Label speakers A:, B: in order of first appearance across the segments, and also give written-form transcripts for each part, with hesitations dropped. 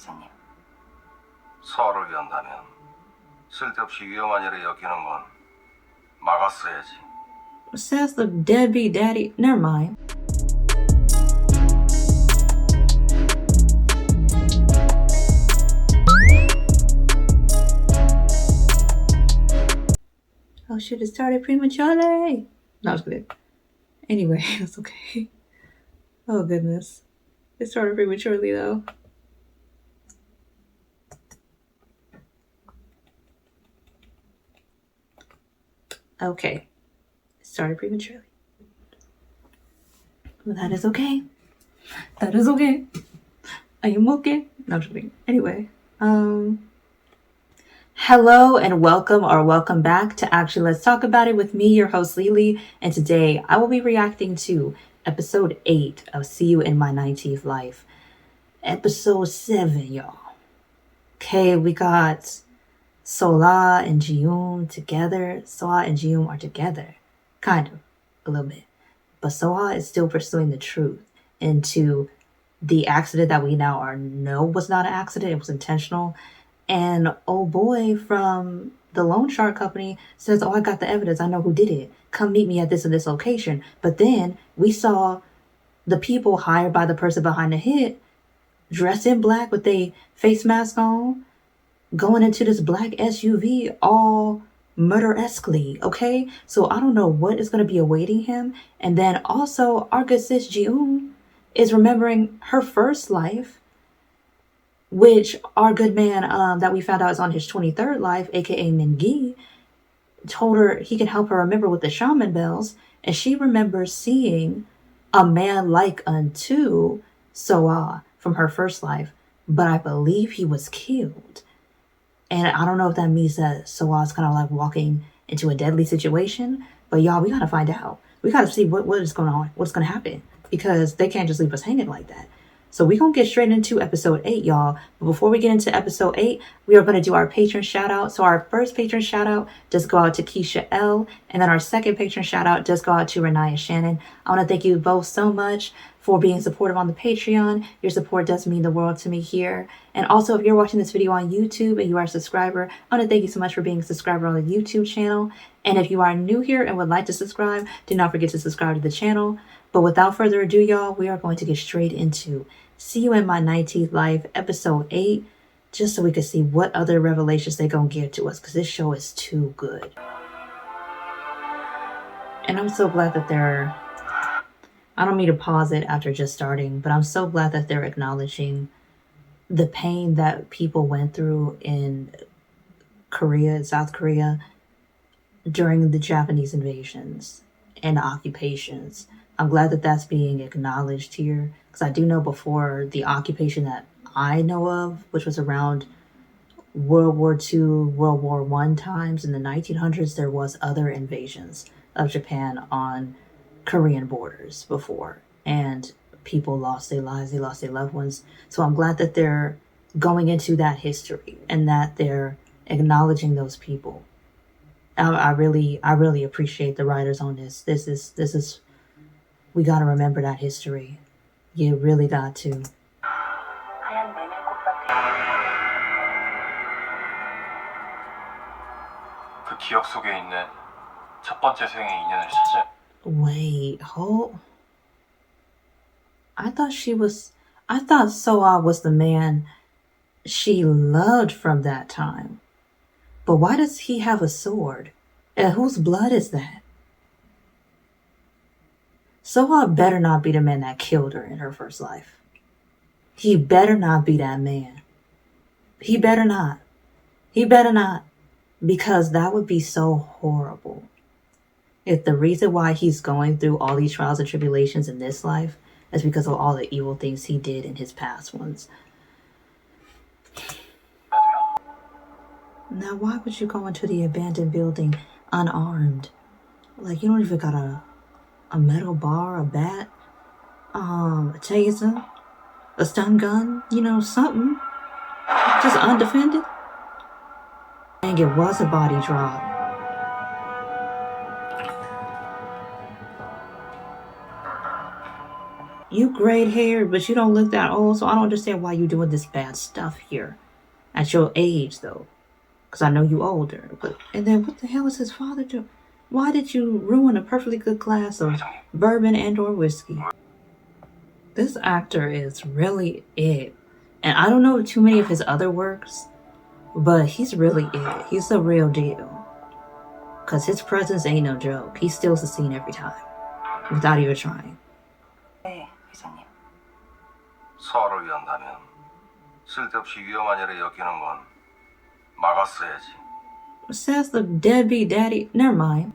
A: 이사님.
B: 서로를 위한다면 쓸데없이 위험한 일을 여기는 건 막았어야지.
A: Says the deadbeat daddy. Never mind. Oh shit, it started prematurely. No, it's good. Anyway, it's okay. Oh goodness. It started prematurely though. Okay. It started prematurely. But that is okay. That is okay. I am okay. No, I'm just kidding. Anyway, hello and welcome back to Actually Let's Talk About It with me, your host Lily, and today I will be reacting to episode 8 of See You in My 19th Life. Episode 7, y'all. Okay, we got Seo-Ha and Ji-Eum together. Seo-Ha and Ji-Eum are together. Kind of, a little bit. But Seo-Ha is still pursuing the truth into the accident that we now know was not an accident, it was intentional. And old boy from the loan shark company says, oh, I got the evidence. I know who did it. Come meet me at this and this location. But then we saw the people hired by the person behind the hit dressed in black with a face mask on, going into this black SUV all murder-esquely, okay? So I don't know what is going to be awaiting him. And then also our good sis Ji-Eum is remembering her first life, which our good man that we found out is on his 23rd life, aka Mingi, told her he can help her remember with the shaman bells. And she remembers seeing a man like unto Seo-Ha from her first life, but I believe he was killed. And I don't know if that means that Seo-Ha's kind of like walking into a deadly situation, but y'all, we gotta find out. We gotta see what is going on, what's gonna happen, because they can't just leave us hanging like that. So we're going to get straight into episode 8, y'all. But before we get into episode 8, we are going to do our patron shout out. So our first patron shout out does go out to Keisha L. And then our second patron shout out does go out to Renaya Shannon. I want to thank you both so much for being supportive on the Patreon. Your support does mean the world to me here. And also, if you're watching this video on YouTube and you are a subscriber, I want to thank you so much for being a subscriber on the YouTube channel. And if you are new here and would like to subscribe, do not forget to subscribe to the channel. But without further ado, y'all, we are going to get straight into See You in My 19th Life, episode 8, just so we can see what other revelations they're going to give to us, because this show is too good. And I'm so glad that I don't mean to pause it after just starting, but I'm so glad that they're acknowledging the pain that people went through in Korea, South Korea, during the Japanese invasions and occupations. I'm glad that that's being acknowledged here, because I do know before the occupation that I know of, which was around World War II, World War I times in the 1900s, there was other invasions of Japan on Korean borders before, and people lost their lives, they lost their loved ones. So I'm glad that they're going into that history and that they're acknowledging those people. I really appreciate the writers on this. This is we got to remember that history. You really got to.
B: 그 기억 속에 있는 첫 번째 생의 인연을 찾아.
A: Wait, hold. I thought Seo-Ha was the man she loved from that time. But why does he have a sword? And whose blood is that? Seo-Ha better not be the man that killed her in her first life. He better not be that man. He better not. He better not. Because that would be so horrible. If the reason why he's going through all these trials and tribulations in this life is because of all the evil things he did in his past ones. Now, why would you go into the abandoned building unarmed? Like, you don't even got a metal bar, a bat, a taser, a stun gun, you know, something. Just undefended. And it was a body drop. You grayed hair, but you don't look that old, so I don't understand why you doing this bad stuff here. At your age, though. Because I know you older. And then what the hell is his father doing? Why did you ruin a perfectly good glass of bourbon and or whiskey? This actor is really it. And I don't know too many of his other works, but he's really it. He's the real deal. Because his presence ain't no joke. He steals the scene every time. Without even trying.
C: 네, 회장님.
D: 서로를 위한다면 쓸데없이 위험한 일을 엮이는 건 막았어야지.
A: Says the deadbeat daddy. Never mind.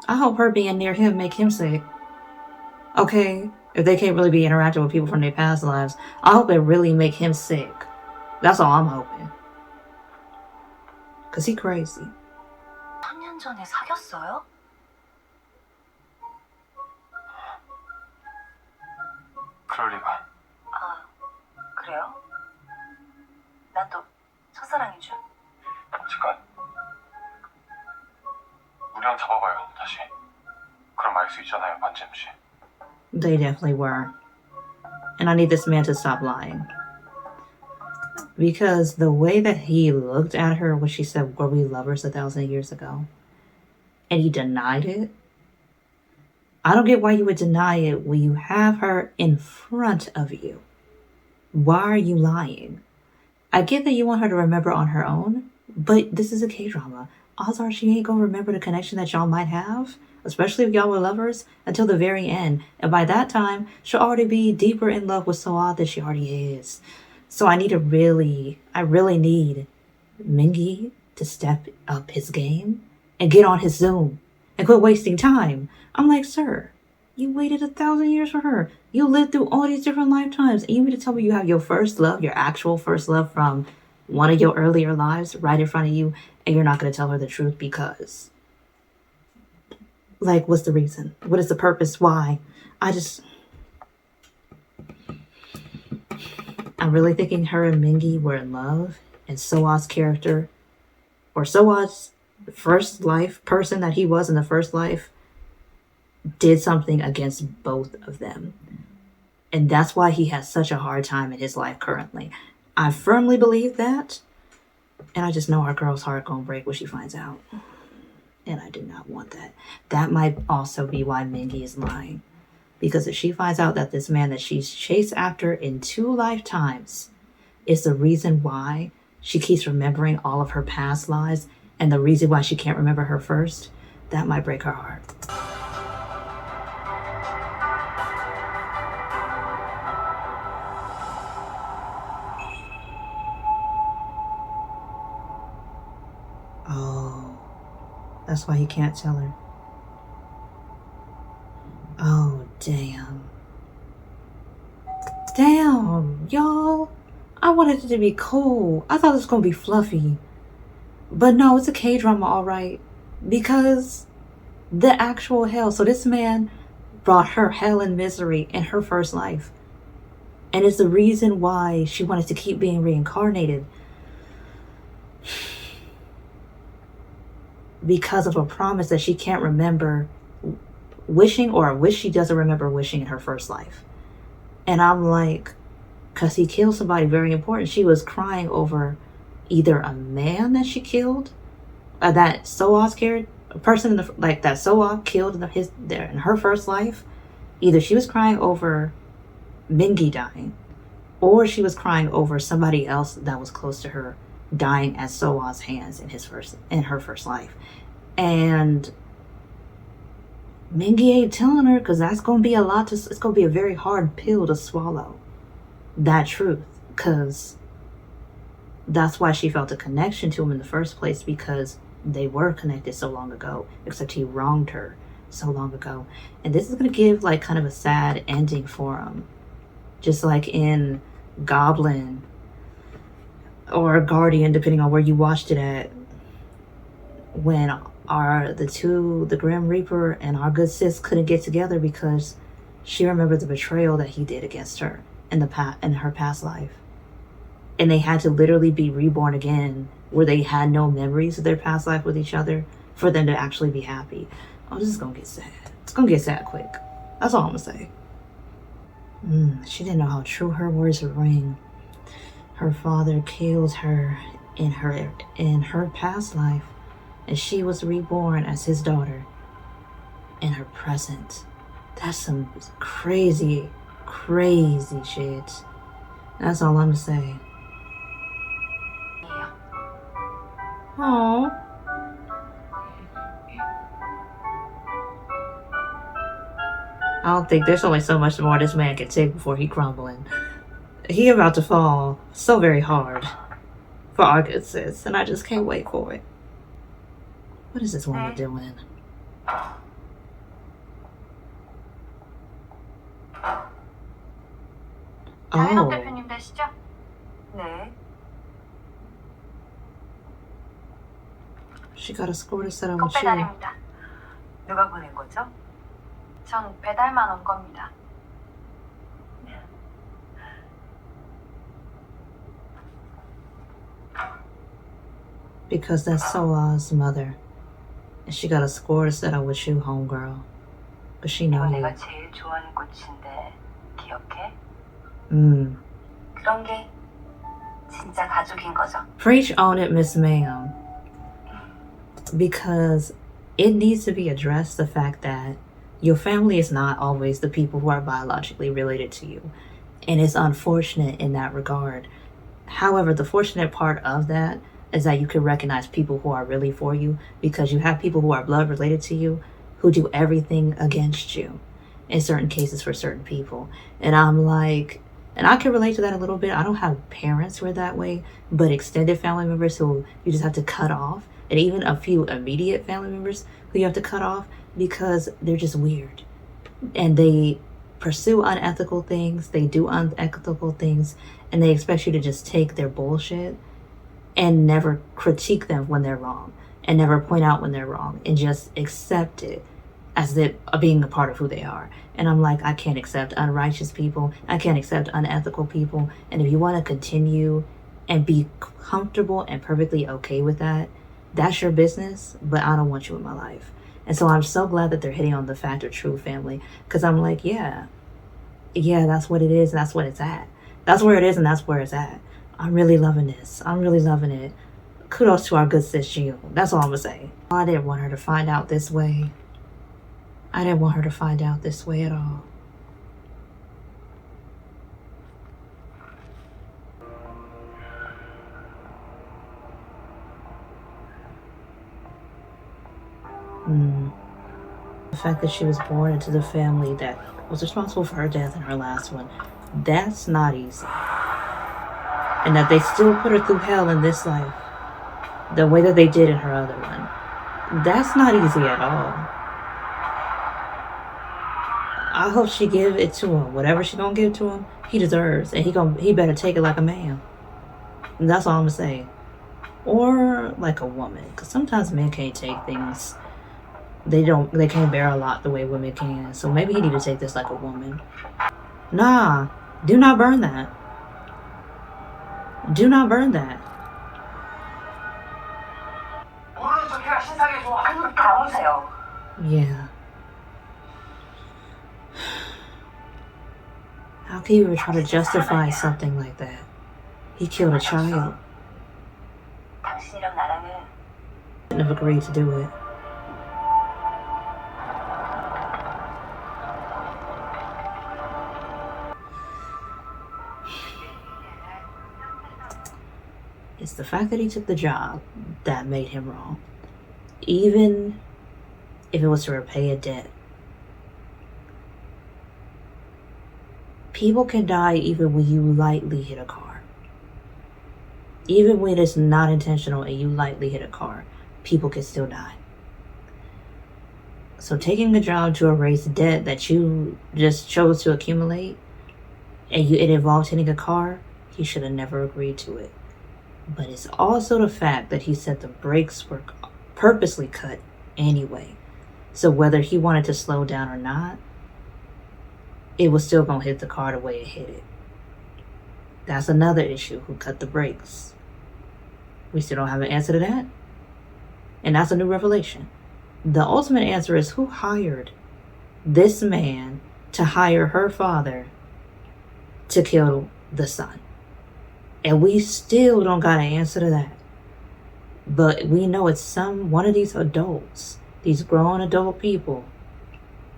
A: I hope her being near him make him sick. Okay, if they can't really be interacting with people from their past lives, I hope it really make him sick. That's all I'm hoping. Cause he crazy.
C: 3년 전에 사귀었어요?
B: 그럴 리가.
C: 아, 그래요? 난 또 첫사랑인 줄.
B: 잠깐. 우리랑 잡아봐요, 다시. 그럼 알 수 있잖아요, 반잼 씨.
A: They definitely were. And I need this man to stop lying. Because the way that he looked at her when she said, were we lovers 1,000 years ago? And he denied it. I don't get why you would deny it when you have her in front of you. Why are you lying? I get that you want her to remember on her own, but this is a K-drama. Odds are she ain't gonna remember the connection that y'all might have, especially if y'all were lovers, until the very end. And by that time, she'll already be deeper in love with Seo-Ha than she already is. So I really need Mingi to step up his game and get on his Zoom and quit wasting time. I'm like, sir, you waited 1,000 years for her. You lived through all these different lifetimes. And you mean to tell me you have your first love, your actual first love from one of your earlier lives right in front of you, and you're not going to tell her the truth because... Like, what's the reason? What is the purpose? Why? I'm really thinking her and Mingi were in love, and Seo-Ha's character, or Seo-Ha's first life person that he was in the first life, did something against both of them. And that's why he has such a hard time in his life currently. I firmly believe that, and I just know our girl's heart gonna break when she finds out. And I do not want that. That might also be why Mingi is lying. Because if she finds out that this man that she's chased after in 2 lifetimes is the reason why she keeps remembering all of her past lies and the reason why she can't remember her first, that might break her heart. Oh, that's why he can't tell her. Oh, damn. Damn, y'all. I wanted it to be cool. I thought it was going to be fluffy. But no, it's a K-drama, all right. Because the actual hell. So this man brought her hell and misery in her first life. And it's the reason why she wanted to keep being reincarnated. Because of a promise that she can't remember wishing, or a wish she doesn't remember wishing in her first life. And I'm like, because he killed somebody very important. She was crying over either a man that she killed, that Seo-Ha's character, a person that Seo-Ha killed in her first life. Either she was crying over Mingi dying, or she was crying over somebody else that was close to her dying at Seo-Ha's hands in her first life. And Mingi ain't telling her, because that's going to be it's going to be a very hard pill to swallow, that truth, because that's why she felt a connection to him in the first place, because they were connected so long ago, except he wronged her so long ago. And this is going to give like kind of a sad ending for him, just like in Goblin or Guardian, depending on where you watched it at, when the Grim Reaper and our good sis couldn't get together because she remembered the betrayal that he did against her in her past life. And they had to literally be reborn again, where they had no memories of their past life with each other for them to actually be happy. Oh, this is gonna get sad. It's gonna get sad quick. That's all I'm gonna say. She didn't know how true her words would ring. Her father killed her in her past life, and she was reborn as his daughter in her present. That's some crazy, crazy shit. That's all I'm gonna say. Aww. I don't think there's only so much more this man can take before he crumbling. He about to fall so very hard for our good sis, and I just can't wait for it. What is this woman doing?
C: 장인옥
A: Oh,
C: 대표님 되시죠? 네.
A: she got a score to settle with you.
C: 배달입니다. 누가 보낸 거죠? 전 배달만 온 겁니다.
A: Because that's Seo-Ha's mother. And she got a score to settle with you, homegirl. But she know
C: 이거
A: you.
C: 내가 제일 좋아하는 꽃인데 기억해? 그런 게 진짜 가족인 거죠.
A: Preach on it, Miss Ma'am. Because it needs to be addressed, the fact that your family is not always the people who are biologically related to you. And it's unfortunate in that regard. However, the fortunate part of that is that you can recognize people who are really for you, because you have people who are blood related to you who do everything against you in certain cases for certain people. And I'm like, and I can relate to that a little bit. I don't have parents who are that way, but extended family members who you just have to cut off, and even a few immediate family members who you have to cut off because they're just weird. And they pursue unethical things, they do unethical things, and they expect you to just take their bullshit and never critique them when they're wrong, and never point out when they're wrong, and just accept it as it being a part of who they are. And I'm like, I can't accept unrighteous people. I can't accept unethical people. And if you want to continue and be comfortable and perfectly okay with that, that's your business, but I don't want you in my life. And so I'm so glad that they're hitting on the fact of true family, because I'm like, yeah, that's what it is, and that's what it's at. That's where it is, and that's where it's at. I'm really loving this. I'm really loving it. Kudos to our good sis Ji-Eum. That's all I'm gonna say. I didn't want her to find out this way. I didn't want her to find out this way at all. The fact that she was born into the family that was responsible for her death in her last one, that's not easy. And that they still put her through hell in this life the way that they did in her other one, that's not easy at all. I hope she give it to him. Whatever she gonna give to him, he deserves, and he better take it like a man. And that's all I'm gonna say. Or like a woman, because sometimes men can't take things. They can't bear a lot the way women can. So maybe he need to take this like a woman. Nah, do not burn that. Do not burn that.
C: 모르는 척해라 신상해 줘. 아유 나오세요.
A: Yeah. How can you even try to justify something like that? He killed a child.
C: 당신이랑 나랑은
A: Couldn't have agreed to do it. It's the fact that he took the job that made him wrong. Even if it was to repay a debt. People can die even when you lightly hit a car. Even when it's not intentional and you lightly hit a car, people can still die. So taking a job to erase debt that you just chose to accumulate, and it involved hitting a car, he should have never agreed to it. But it's also the fact that he said the brakes were purposely cut anyway. So whether he wanted to slow down or not, it was still going to hit the car the way it hit it. That's another issue. Who cut the brakes? We still don't have an answer to that. And that's a new revelation. The ultimate answer is who hired this man to hire her father to kill the son. And we still don't got an answer to that. But we know it's one of these adults, these grown adult people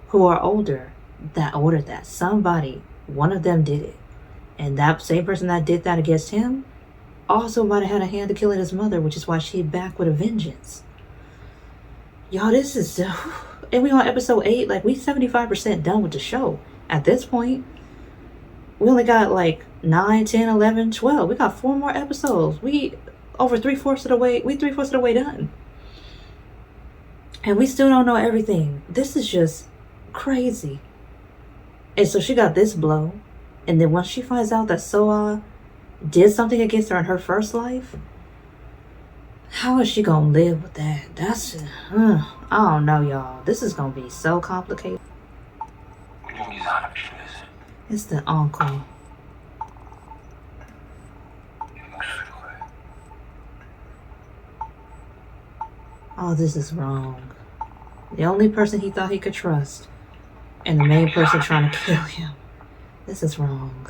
A: who are older that ordered that. Somebody, one of them did it. And that same person that did that against him also might have had a hand to killing his mother, which is why she's back with a vengeance. Y'all, this is... and we on episode 8, like, we 75% done with the show. At this point, we only got like 9, 10, 11, 12. We got 4 more episodes. We over 3/4 of the way. We 3/4 of the way done. And we still don't know everything. This is just crazy. And so she got this blow. And then once she finds out that Seo-Ha did something against her in her first life, how is she gonna live with that? That's I don't know, y'all. This is gonna be so complicated. It's the uncle. Oh, this is wrong. The only person he thought he could trust, and the main person trying to kill him. This is wrong.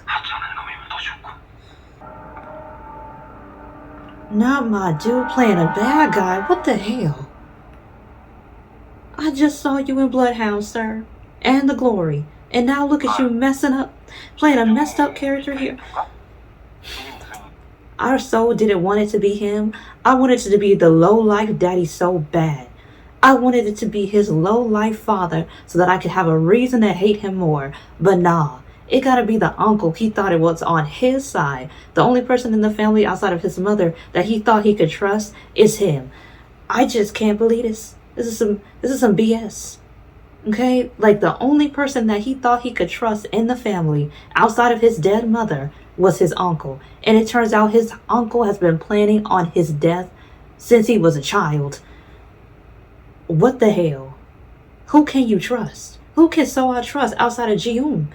A: Not my dude playing a bad guy. What the hell? I just saw you in Bloodhound, sir. And The Glory. And now look at you messing up. Playing a messed up character here. I so didn't want it to be him. I wanted it to be the low-life daddy so bad. I wanted it to be his low-life father so that I could have a reason to hate him more. But nah. It gotta be the uncle he thought it was on his side. The only person in the family outside of his mother that he thought he could trust is him. I just can't believe this. This is some BS. Okay? Like, the only person that he thought he could trust in the family outside of his dead mother was his uncle. And it turns out his uncle has been planning on his death since he was a child. What the hell? Who can you trust? Who can Seo-Ha trust outside of Ji-Eum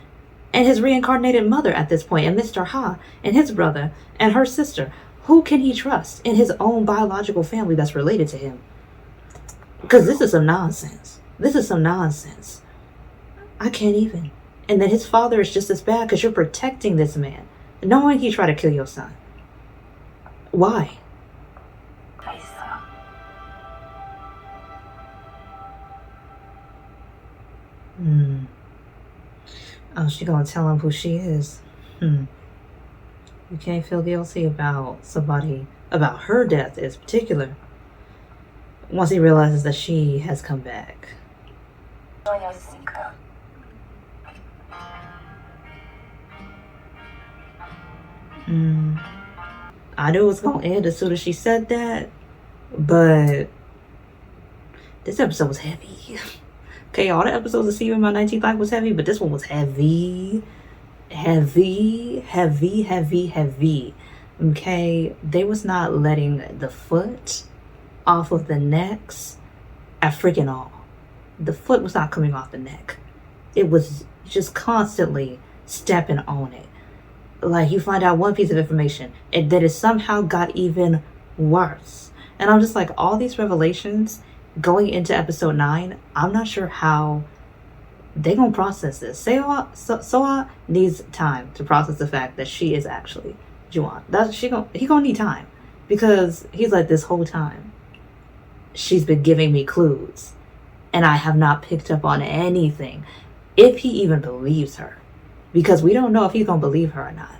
A: and his reincarnated mother at this point, and Mr. Ha and his brother and her sister? Who can he trust in his own biological family that's related to him? Because this is some nonsense. This is some nonsense. I can't even. And then his father is just as bad because you're protecting this man, knowing he tried to kill your son. Why? Oh, she gonna tell him who she is. You can't feel guilty about somebody, about her death in particular, once he realizes that she has come back. I knew it was gonna end as soon as she said that, but this episode was heavy. Okay, all the episodes of Seo-Ha in My 19th Life was heavy, but this one was heavy. Heavy, heavy, heavy, heavy. Okay, they was not letting the foot off of the necks at freaking all. The foot was not coming off the neck. It was just constantly stepping on it. Like, you find out one piece of information, and then it somehow got even worse. And I'm just like, all these revelations going into episode 9, I'm not sure how they gonna process this. Seo-Ha needs time to process the fact that she is actually Juan. He gonna need time, because he's like, this whole time she's been giving me clues and I have not picked up on anything. If he even believes her, because we don't know if he's gonna believe her or not.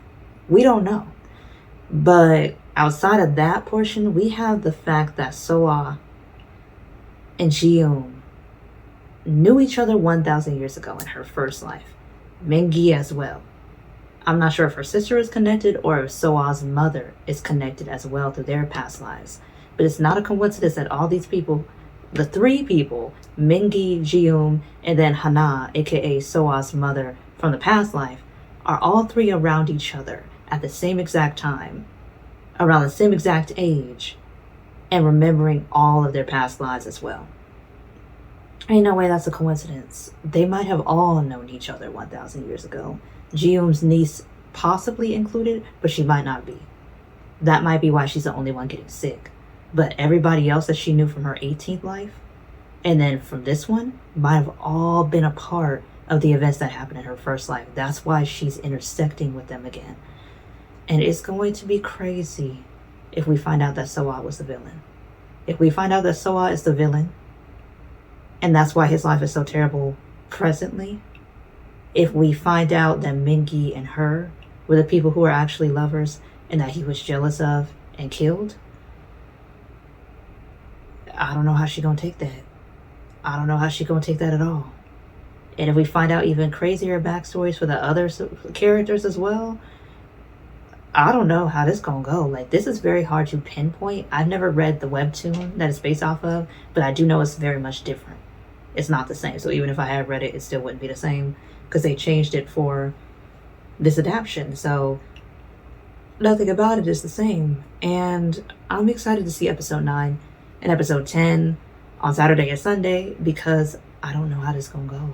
A: We don't know. But outside of that portion, we have the fact that Seo-Ha and Ji-Eum knew each other 1,000 years ago in her first life. Min-gi as well. I'm not sure if her sister is connected or if Seo-Ha's mother is connected as well through their past lives. But it's not a coincidence that all these people, the 3 people, Min-gi, Ji-Eum, and then Hana, aka Seo-Ha's mother from the past life, are all 3 around each other at the same exact time, around the same exact age, and remembering all of their past lives as well. Ain't no way that's a coincidence. They might have all known each other 1,000 years ago. Ji-Eum's niece possibly included, but she might not be. That might be why she's the only one getting sick. But everybody else that she knew from her 18th life, and then from this one, might have all been a part of the events that happened in her first life. That's why she's intersecting with them again. And it's going to be crazy if we find out that Seo-Ha was the villain. If we find out that Seo-Ha is the villain, and that's why his life is so terrible presently. If we find out that Mingi and her were the people who are actually lovers and that he was jealous of and killed, I don't know how she gonna take that. I don't know how she gonna take that at all. And if we find out even crazier backstories for the other characters as well, I don't know how this gonna go. Like, this is very hard to pinpoint. I've never read the webtoon that it's based off of, but I do know it's very much different. It's not the same. So even if I had read it, it still wouldn't be the same because they changed it for this adaptation. So nothing about it is the same. And I'm excited to see episode 9 and episode 10 on Saturday and Sunday because I don't know how this gonna go.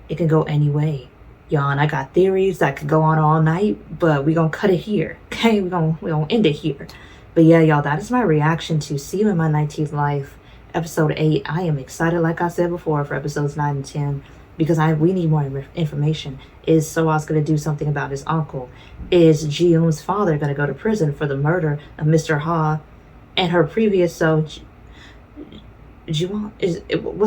A: It can go any way. Y'all, and I got theories that could go on all night, but we gonna cut it here. Okay, we gonna end it here. But yeah, y'all, that is my reaction to See You in My 19th Life, episode 8. I am excited, like I said before, for episodes 9 and 10 because we need more information. Is Seo-Ha's gonna do something about his uncle? Is Ji-Eum's father gonna go to prison for the murder of Mr. Ha and her previous what's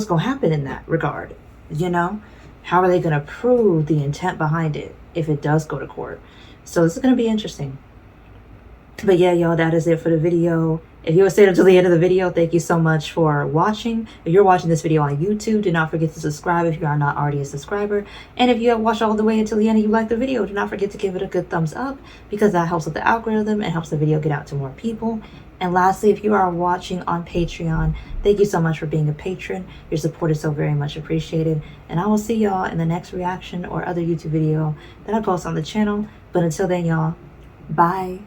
A: gonna happen in that regard? You know? How are they going to prove the intent behind it if it does go to court? So this is going to be interesting. But yeah, y'all, that is it for the video. If you stayed until the end of the video, thank you so much for watching. If you're watching this video on YouTube, do not forget to subscribe if you are not already a subscriber. And if you have watched all the way until the end and you like the video, do not forget to give it a good thumbs up because that helps with the algorithm and helps the video get out to more people. And lastly, if you are watching on Patreon, thank you so much for being a patron. Your support is so very much appreciated. And I will see y'all in the next reaction or other YouTube video that I post on the channel. But until then, y'all, bye.